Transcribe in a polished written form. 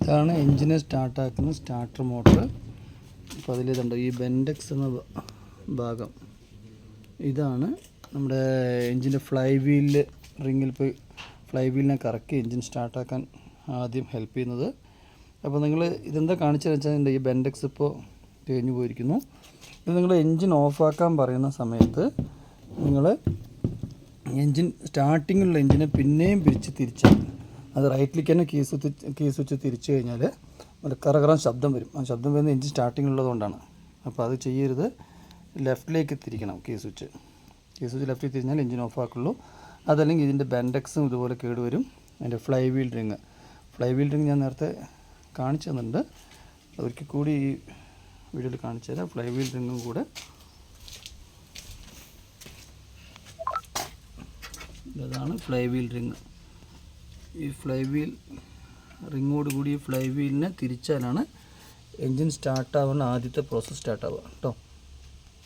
ഇതാണ് എൻജിനെ സ്റ്റാർട്ടാക്കുന്ന starter motor. അപ്പോൾ അതിലിതുണ്ട് ഈ ബെൻഡെക്സ് എന്ന ഭാഗം. ഇതാണ് നമ്മുടെ എൻജിൻ്റെ ഫ്ലൈ വീലിൽ റിങ്ങിൽ പോയി ഫ്ലൈ വീലിനെ കറക്കി എൻജിൻ സ്റ്റാർട്ടാക്കാൻ ആദ്യം ഹെൽപ്പ് ചെയ്യുന്നത്. അപ്പോൾ നിങ്ങൾ ഇതെന്താ കാണിച്ചതെന്ന് വെച്ചാൽ ഈ ബെൻഡെക്സ് ഇപ്പോൾ തേഞ്ഞു പോയിരിക്കുന്നു. ഇത് നിങ്ങൾ എൻജിൻ ഓഫാക്കാൻ പറയുന്ന സമയത്ത് നിങ്ങൾ എൻജിൻ സ്റ്റാർട്ടിങ്ങിലുള്ള എൻജിനെ പിന്നെയും തിരിച്ചാൽ അത് റൈറ്റിലേക്ക് തന്നെ കീ സ്വിച്ച് തിരിച്ചു കഴിഞ്ഞാൽ ഒരു കറകറ ശബ്ദം വരും. ആ ശബ്ദം വരുന്ന എൻജിൻ സ്റ്റാർട്ടിങ്ങുള്ളതുകൊണ്ടാണ്. അപ്പോൾ അത് ചെയ്യരുത്, ലെഫ്റ്റിലേക്ക് തിരിക്കണം കീ സ്വിച്ച് ലെഫ്റ്റിൽ തിരിഞ്ഞാൽ എൻജിൻ ഓഫാക്കുള്ളൂ. അതല്ലെങ്കിൽ ഇതിൻ്റെ ബെൻഡെക്സും ഇതുപോലെ കേടുവരും. അതിൻ്റെ ഫ്ലൈ വീൽ റിങ് ഞാൻ നേരത്തെ കാണിച്ചു തന്നിട്ടുണ്ട്. ഒരിക്കൽ കൂടി ഈ വീഡിയോയിൽ കാണിച്ചു തരാം. ഫ്ലൈ വീൽ റിങ്ങും കൂടെ ഇതാണ് ഫ്ലൈ വീൽ റിങ്. ഈ ഫ്ലൈ വീൽ റിങ്ങോട് കൂടി ഈ ഫ്ലൈ വീലിനെ തിരിച്ചാലാണ് എൻജിൻ സ്റ്റാർട്ടാവുന്ന ആദ്യത്തെ പ്രോസസ്സ് സ്റ്റാർട്ടാവുക കേട്ടോ.